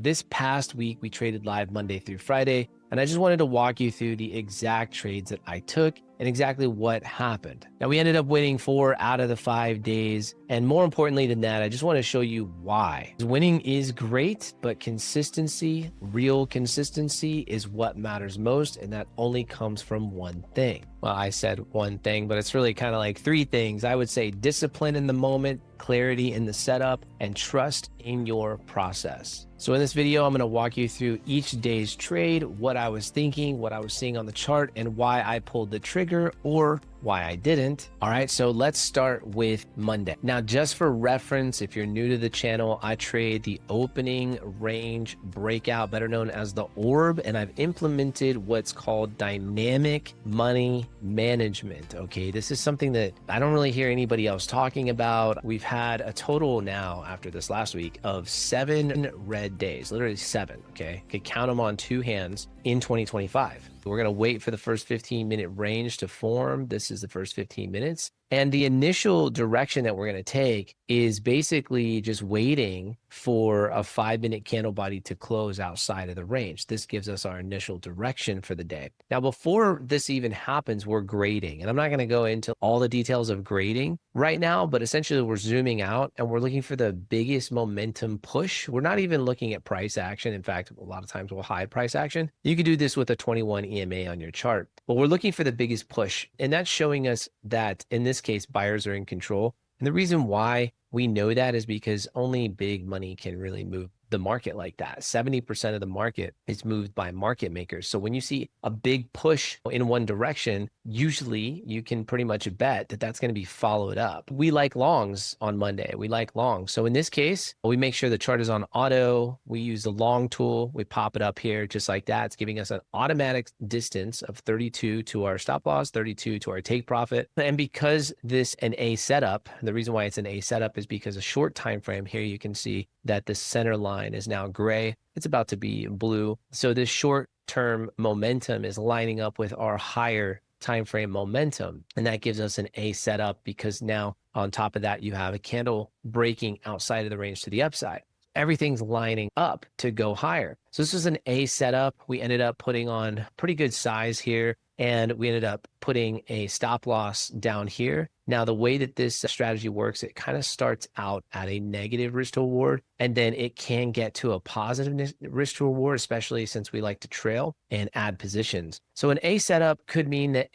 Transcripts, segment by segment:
this past week, we traded live Monday through Friday, and I just wanted to walk you through the exact trades that I took and exactly what happened. Now, we ended up winning 4 out of the 5 days. And more importantly than that, I just want to show you why. Winning is great, but consistency, real consistency is what matters most. And that only comes from one thing. Well, I said one thing, but it's really kind of like 3 things. I would say discipline in the moment, clarity in the setup, and trust in your process. So in this video, I'm going to walk you through each day's trade, what I was thinking, what I was seeing on the chart, and why I pulled the trigger or why I didn't. All right, so let's start with Monday. Now, just for reference, if you're new to the channel, I trade the opening range breakout, better known as the orb, and I've implemented what's called dynamic money management. Okay, this is something that I don't really hear anybody else talking about. We've had a total now after this last week of 7 red days, literally 7. Okay, could count them on 2 hands in 2025. We're going to wait for the first 15-minute range to form. This is the first 15 minutes. And the initial direction that we're going to take is basically just waiting for a 5-minute candle body to close outside of the range. This gives us our initial direction for the day. Now, before this even happens, we're grading. And I'm not going to go into all the details of grading right now, but essentially we're zooming out and we're looking for the biggest momentum push. We're not even looking at price action. In fact, a lot of times we'll hide price action. You could do this with a 21 EMA on your chart, but we're looking for the biggest push. And that's showing us that in this case, buyers are in control. And the reason why we know that is because only big money can really move the market like that. 70% of the market is moved by market makers. So when you see a big push in one direction, usually you can pretty much bet that that's going to be followed up. We like longs on Monday. We like longs. So in this case, we make sure the chart is on auto. We use the long tool. We pop it up here just like that. It's giving us an automatic distance of 32 to our stop loss, 32 to our take profit. And because this an A setup, the reason why it's an A setup is because a short time frame here, you can see that the center line is now gray. It's about to be blue. So this short-term momentum is lining up with our higher time frame momentum. And that gives us an A setup because now on top of that, you have a candle breaking outside of the range to the upside. Everything's lining up to go higher. So this is an A setup. We ended up putting on pretty good size here, and we ended up putting a stop loss down here. Now, the way that this strategy works, it kind of starts out at a negative risk to reward, and then it can get to a positive risk to reward, especially since we like to trail and add positions. So an A setup could mean that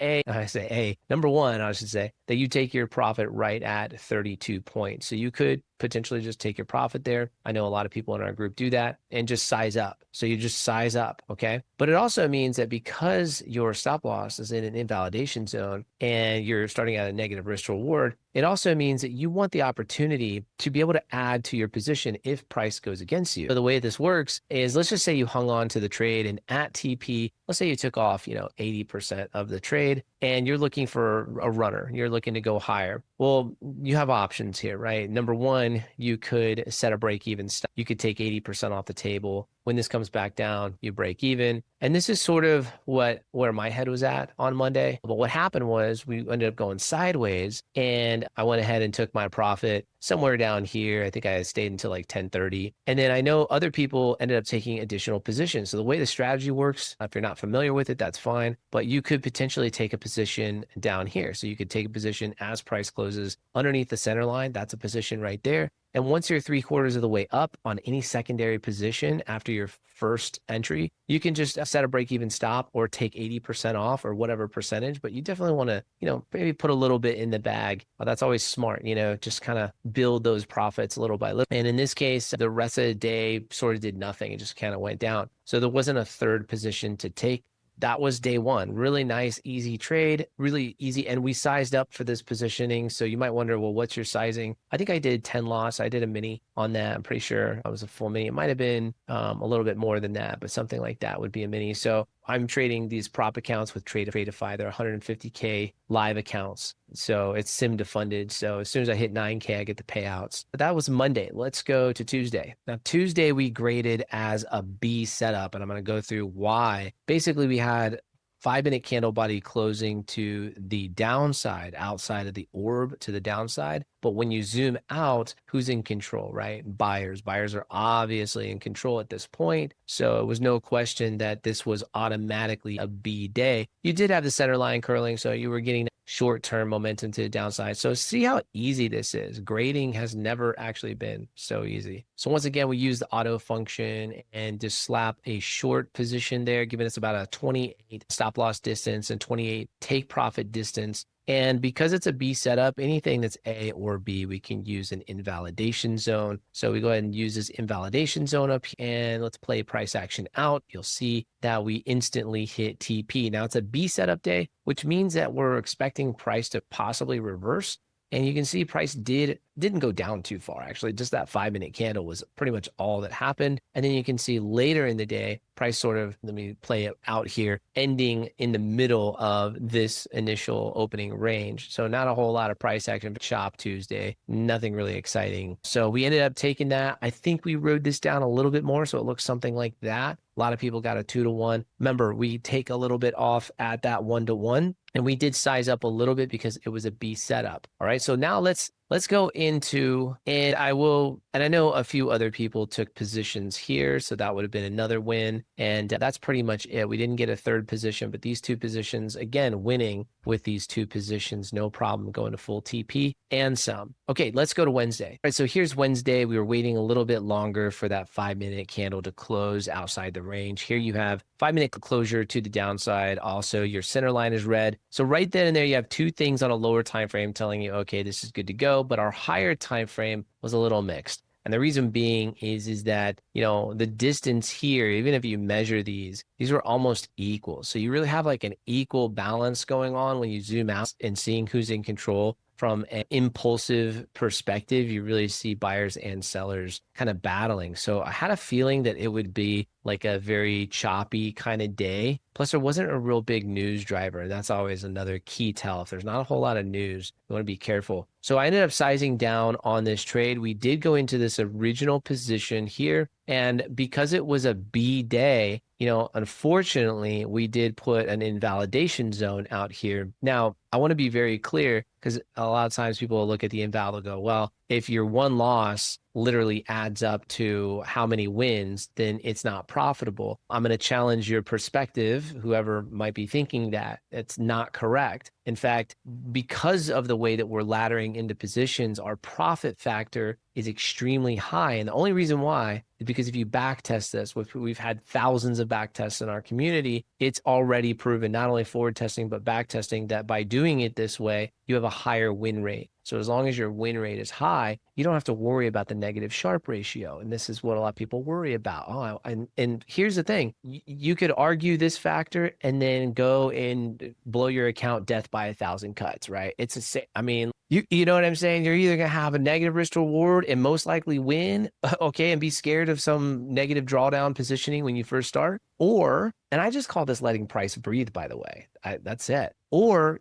number one, I should say, that you take your profit right at 32 points. So you could potentially just take your profit there. I know a lot of people in our group do that and just size up. So you just size up, okay? But it also means that because your stop loss is in an invalidation zone and you're starting at a negative risk to reward, it also means that you want the opportunity to be able to add to your position if price goes against you. So the way this works is, let's just say you hung on to the trade and at TP, let's say you took off, 80% of the trade and you're looking for a runner, you're looking to go higher. Well, you have options here, right? Number one, you could set a break even stop. You could take 80% off the table. When this comes back down, you break even. And this is sort of where my head was at on Monday. But what happened was we ended up going sideways and I went ahead and took my profit somewhere down here. I think I stayed until like 10:30. And then I know other people ended up taking additional positions. So the way the strategy works, if you're not familiar with it, that's fine. But you could potentially take a position down here. So you could take a position as price closes underneath the center line. That's a position right there. And once you're 3/4 of the way up on any secondary position after your first entry, you can just set a break-even stop or take 80% off or whatever percentage. But you definitely want to, maybe put a little bit in the bag. That's always smart, just kind of build those profits little by little. And in this case, the rest of the day sort of did nothing. It just kind of went down. So there wasn't a third position to take. That was day one. Really nice, easy trade, really easy. And we sized up for this positioning. So you might wonder, well, what's your sizing? I think I did 10 loss. I did a mini on that. I'm pretty sure I was a full mini. It might have been a little bit more than that, but something like that would be a mini. So I'm trading these prop accounts with Tradeify. They're 150K live accounts. So it's sim defunded. So as soon as I hit 9K, I get the payouts. But that was Monday. Let's go to Tuesday. Now, Tuesday, we graded as a B setup, and I'm going to go through why. Basically, we had 5-minute candle body closing to the downside, outside of the orb to the downside. But when you zoom out, who's in control, right? Buyers. Buyers are obviously in control at this point. So it was no question that this was automatically a B day. You did have the center line curling, so you were getting short-term momentum to the downside. So see how easy this is. Grading has never actually been so easy. So once again, we use the auto function and just slap a short position there, giving us about a 28 stop loss distance and 28 take profit distance. And because it's a B setup, anything that's A or B, we can use an invalidation zone. So we go ahead and use this invalidation zone up and let's play price action out. You'll see that we instantly hit TP. Now it's a B setup day, which means that we're expecting price to possibly reverse. And you can see price didn't go down too far. Actually, just that 5-minute candle was pretty much all that happened. And then you can see later in the day, price sort of, let me play it out here, ending in the middle of this initial opening range. So not a whole lot of price action. Shop Tuesday, nothing really exciting. So we ended up taking that. I think we rode this down a little bit more. So it looks something like that. A lot of people got a 2-to-1. Remember, we take a little bit off at that 1-to-1. And we did size up a little bit because it was a B setup. All right, so now let's go into, and I know a few other people took positions here, so that would have been another win. And that's pretty much it. We didn't get a third position, but these two positions, again, winning with these two positions, no problem going to full TP and some. Okay, let's go to Wednesday. All right, so here's Wednesday. We were waiting a little bit longer for that 5-minute candle to close outside the range. Here you have 5-minute closure to the downside. Also, your center line is red. So right then and there, you have two things on a lower time frame telling you, okay, this is good to go. But our higher time frame was a little mixed. And the reason being is that, the distance here, even if you measure these were almost equal. So you really have like an equal balance going on when you zoom out and seeing who's in control. From an impulsive perspective, you really see buyers and sellers kind of battling. So I had a feeling that it would be like a very choppy kind of day. Plus, there wasn't a real big news driver. And that's always another key tell. If there's not a whole lot of news, you want to be careful. So I ended up sizing down on this trade. We did go into this original position here. And because it was a B day, unfortunately, we did put an invalidation zone out here. Now, I want to be very clear because a lot of times people will look at the inval and go, well, if your one loss literally adds up to how many wins, then it's not profitable. I'm going to challenge your perspective, whoever might be thinking that. It's not correct. In fact, because of the way that we're laddering into positions, our profit factor is extremely high. And the only reason why is because if you back test this, we've had thousands of back tests in our community, it's already proven, not only forward testing, but back testing, that by doing it this way, you have a higher win rate. So as long as your win rate is high, you don't have to worry about the negative Sharpe ratio. And this is what a lot of people worry about. And here's the thing. You could argue this factor and then go and blow your account death by 1,000 cuts, right? You know what I'm saying? You're either going to have a negative risk to reward and most likely win, okay, and be scared of some negative drawdown positioning when you first start, or, and I just call this letting price breathe, by the way. That's it. Or,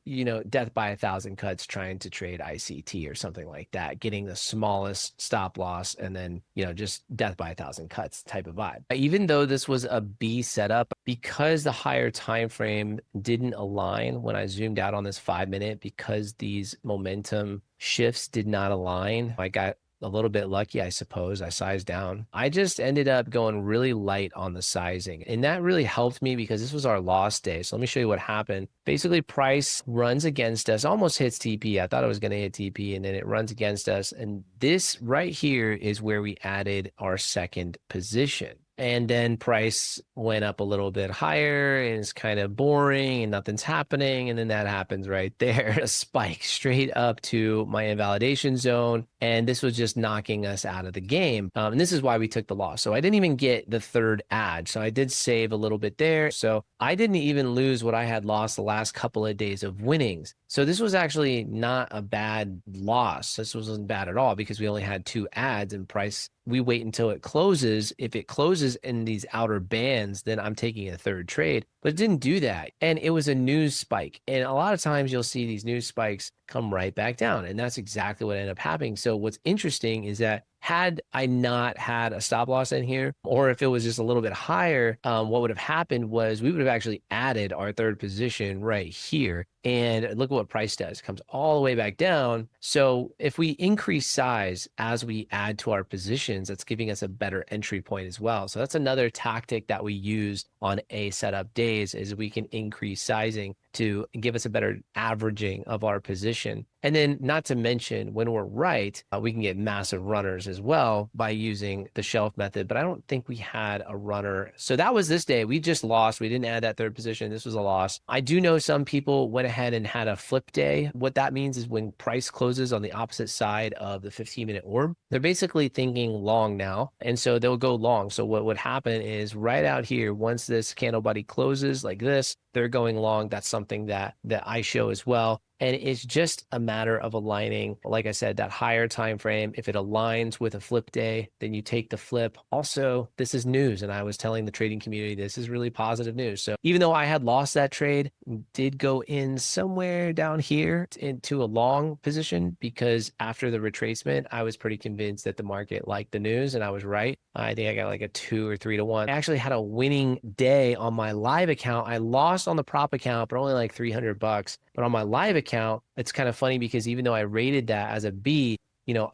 death by 1,000 cuts trying to trade ICT or something like that, getting the smallest stop loss and then, just death by 1,000 cuts type of vibe. Even though this was a B setup, because the higher time frame didn't align when I zoomed out on this 5-minute, because these momentum shifts did not align, I got a little bit lucky, I suppose. I sized down. I just ended up going really light on the sizing. And that really helped me because this was our loss day. So let me show you what happened. Basically, price runs against us, almost hits TP. I thought it was going to hit TP, and then it runs against us. And this right here is where we added our second position. And then price went up a little bit higher and it's kind of boring and nothing's happening. And then that happens right there, a spike straight up to my invalidation zone. And this was just knocking us out of the game. And this is why we took the loss. So I didn't even get the third ad. So I did save a little bit there. So I didn't even lose what I had lost the last couple of days of winnings. So this was actually not a bad loss. This wasn't bad at all because we only had 2 ads and price. We wait until it closes. If it closes in these outer bands, then I'm taking a third trade, but it didn't do that. And it was a news spike. And a lot of times you'll see these news spikes come right back down. And that's exactly what ended up happening. So what's interesting is that had I not had a stop loss in here, or if it was just a little bit higher, what would have happened was we would have actually added our third position right here. And look at what price does. It comes all the way back down. So if we increase size as we add to our positions, that's giving us a better entry point as well. So that's another tactic that we use on A setup days, is we can increase sizing to give us a better averaging of our position. And then not to mention, when we're right, we can get massive runners as well by using the shelf method, but I don't think we had a runner. So that was this day. We just lost. We didn't add that third position. This was a loss. I do know some people went ahead and had a flip day. What that means is when price closes on the opposite side of the 15-minute orb, they're basically thinking long now. And so they'll go long. So what would happen is right out here, once this candle body closes like this, they're going long. That's something that I show as well. And it's just a matter of aligning, like I said, that higher time frame. If it aligns with a flip day, then you take the flip. Also, this is news, and I was telling the trading community this is really positive news. So even though I had lost that trade, did go in somewhere down here into a long position, because after the retracement, I was pretty convinced that the market liked the news, and I was right. I think I got like a 2 or 3 to 1. I actually had a winning day on my live account. I lost on the prop account, but only like $300. But on my live account, it's kind of funny because even though I rated that as a B,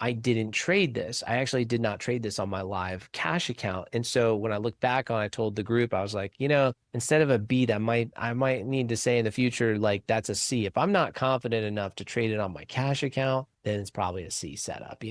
I didn't trade this. I actually did not trade this on my live cash account. And so when I look back on, I told the group, I was like, instead of a B, I might need to say in the future, like that's a C. If I'm not confident enough to trade it on my cash account, then it's probably a C setup,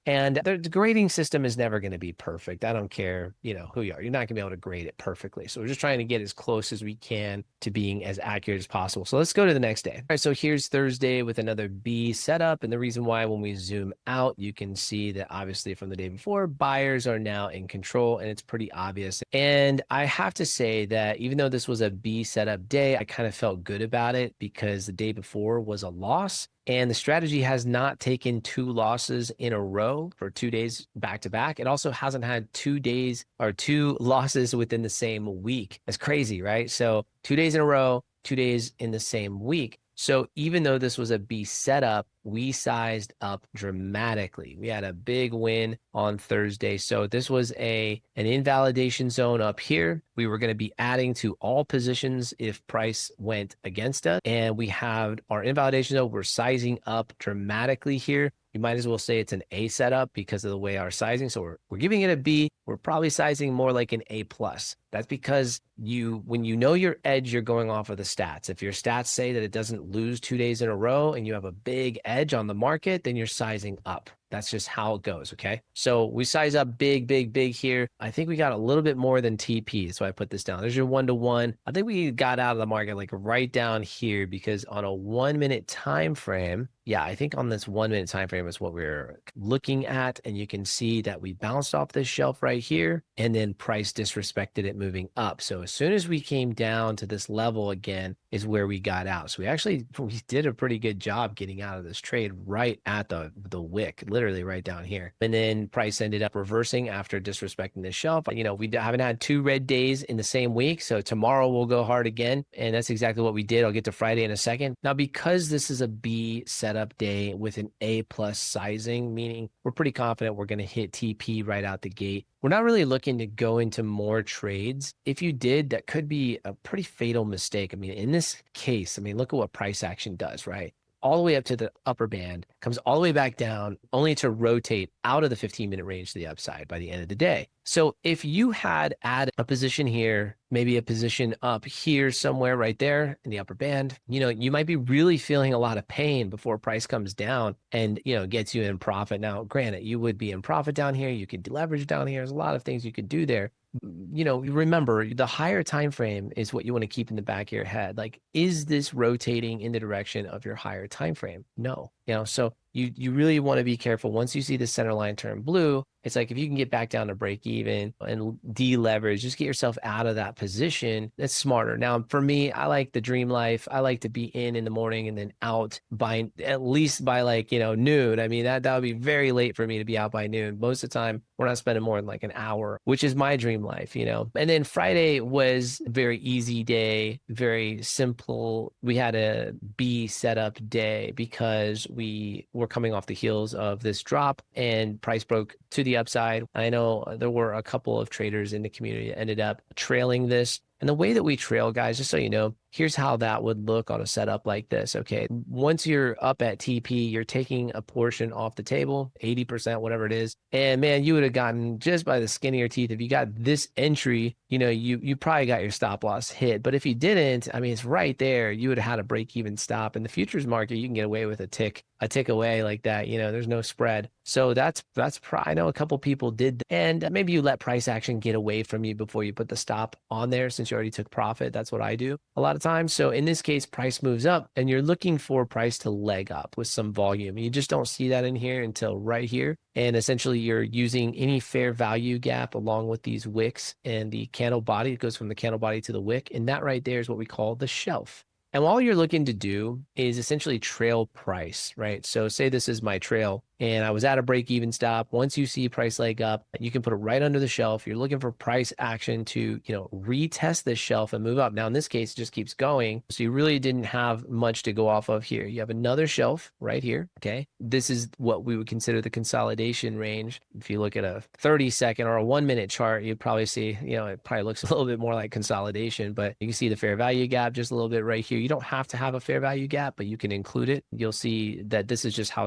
And the grading system is never going to be perfect. I don't care, who you are. You're not going to be able to grade it perfectly. So we're just trying to get as close as we can to being as accurate as possible. So let's go to the next day. All right, so here's Thursday with another B setup. And the reason why, when we zoom out, you can see that obviously from the day before, buyers are now in control, and it's pretty obvious. And I have to say that even though this was a B setup day, I kind of felt good about it because the day before was a loss. And the strategy has not taken 2 losses in a row for 2 days back to back. It also hasn't had 2 days or 2 losses within the same week. That's crazy, right? So 2 days in a row, 2 days in the same week. So even though this was a B setup, we sized up dramatically. We had a big win on Thursday. So this was an invalidation zone up here. We were going to be adding to all positions if price went against us. And we have our invalidation zone. We're sizing up dramatically here. You might as well say it's an A setup because of the way our sizing. So we're giving it a B. We're probably sizing more like an A plus. That's because when you know your edge, you're going off of the stats. If your stats say that it doesn't lose 2 days in a row and you have a big edge on the market, then you're sizing up. That's just how it goes, okay? So we size up big, big, big here. I think we got a little bit more than TP, so I put this down. There's your 1-to-1. I think we got out of the market like right down here because on a 1-minute time frame, yeah, I think on this 1-minute time frame is what we're looking at, and you can see that we bounced off this shelf right here, and then price disrespected it moving up. So as soon as we came down to this level again is where we got out. So we did a pretty good job getting out of this trade right at the wick, literally right down here. And then price ended up reversing after disrespecting the shelf. We haven't had 2 red days in the same week, so tomorrow we'll go hard again, and that's exactly what we did. I'll get to Friday in a second. Now, because this is a B setup day with an A plus sizing, meaning we're pretty confident we're going to hit TP right out the gate. We're not really looking to go into more trades. If you did, that could be a pretty fatal mistake. I mean, in this case, look at what price action does, right? All the way up to the upper band, comes all the way back down, only to rotate out of the 15-minute range to the upside by the end of the day. So if you had added a position here, maybe a position up here somewhere right there in the upper band, you might be really feeling a lot of pain before price comes down and, gets you in profit. Now, granted, you would be in profit down here. You could deleverage down here. There's a lot of things you could do there. Remember, the higher time frame is what you want to keep in the back of your head. Like, is this rotating in the direction of your higher time frame? No. So you really want to be careful. Once you see the center line turn blue, it's like if you can get back down to break even and deleverage, just get yourself out of that position. That's smarter. Now, for me, I like the dream life. I like to be in the morning and then out by at least by noon. That would be very late for me to be out by noon. Most of the time, we're not spending more than like an hour, which is my dream life, And then Friday was a very easy day, very simple. We had a B setup day because we were we're coming off the heels of this drop and price broke to the upside. I know there were a couple of traders in the community that ended up trailing this. And the way that we trail, guys, just so you know, here's how that would look on a setup like this. Okay, once you're up at TP, you're taking a portion off the table, 80%, whatever it is. And man, you would have gotten, just by the skin of your teeth, if you got this entry, you know, you probably got your stop loss hit. But if you didn't, I mean, it's right there. You would have had a break even stop. In the futures market, you can get away with a tick away like that. You know, there's no spread. So I know a couple people did. And maybe you let price action get away from you before you put the stop on there, since you already took profit. That's what I do a lot of times. So in this case, price moves up and you're looking for price to leg up with some volume. You just don't see that in here until right here. And essentially you're using any fair value gap along with these wicks and the candle body. It goes from the candle body to the wick. And that right there is what we call the shelf. And all you're looking to do is essentially trail price, right? So say this is my trail and I was at a break even stop. Once you see price leg up, you can put it right under the shelf. You're looking for price action to, you know, retest this shelf and move up. Now in this case, it just keeps going. So you really didn't have much to go off of here. You have another shelf right here. Okay. This is what we would consider the consolidation range. If you look at a 30-second or a 1-minute chart, you'd probably see, you know, it probably looks a little bit more like consolidation, but you can see the fair value gap just a little bit right here. You don't have to have a fair value gap, but you can include it. You'll see that this is just how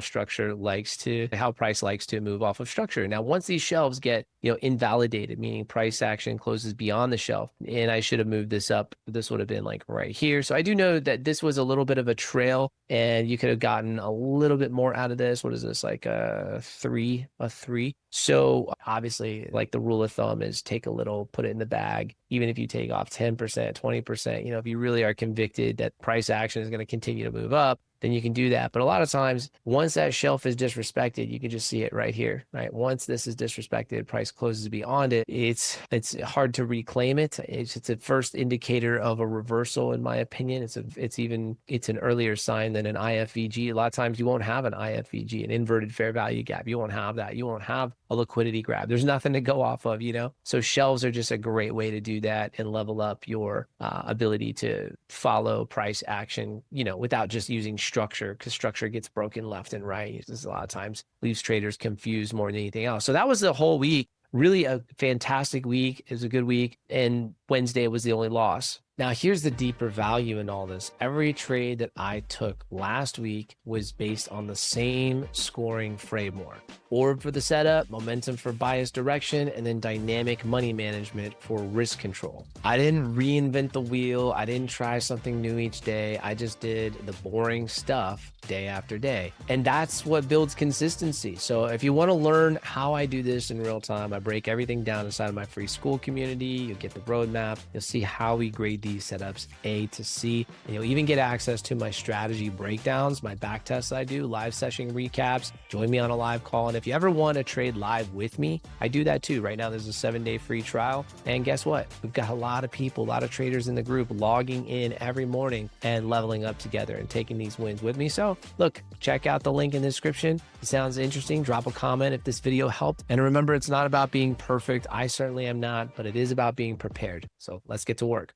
how price likes to move off of structure. Now, once these shelves get, you know, invalidated, meaning price action closes beyond the shelf, and I should have moved this up, this would have been like right here. So I do know that this was a little bit of a trail and you could have gotten a little bit more out of this. What is this, like a three? So obviously, like, the rule of thumb is take a little, put it in the bag. Even if you take off 10%, 20%, you know, if you really are convicted that price action is going to continue to move up, then you can do that. But a lot of times, once that shelf is disrespected, you can just see it right here, right? Once this is disrespected, price closes beyond it. It's hard to reclaim it. It's a first indicator of a reversal, in my opinion. It's an earlier sign than an IFVG. A lot of times you won't have an IFVG, an inverted fair value gap. You won't have that. You won't have a liquidity grab. There's nothing to go off of, you know? So shelves are just a great way to do that and level up your ability to follow price action, you know, without just using structure, because structure gets broken left and right. This a lot of times leaves traders confused more than anything else. So that was the whole week. Really a fantastic week. It was a good week. And Wednesday was the only loss. Now, here's the deeper value in all this. Every trade that I took last week was based on the same scoring framework. Orb for the setup, momentum for bias direction, and then dynamic money management for risk control. I didn't reinvent the wheel. I didn't try something new each day. I just did the boring stuff day after day. And that's what builds consistency. So if you want to learn how I do this in real time, I break everything down inside of my free school community. You'll get the roadmap. You'll see how we grade these setups A to C. And you'll even get access to my strategy breakdowns, my back tests I do, live session recaps. Join me on a live call. And if you ever want to trade live with me, I do that too. Right now, there's a 7-day free trial. And guess what? We've got a lot of people, a lot of traders in the group logging in every morning and leveling up together and taking these wins with me. So look, check out the link in the description. It sounds interesting. Drop a comment if this video helped. And remember, it's not about being perfect. I certainly am not, but it is about being prepared. So let's get to work.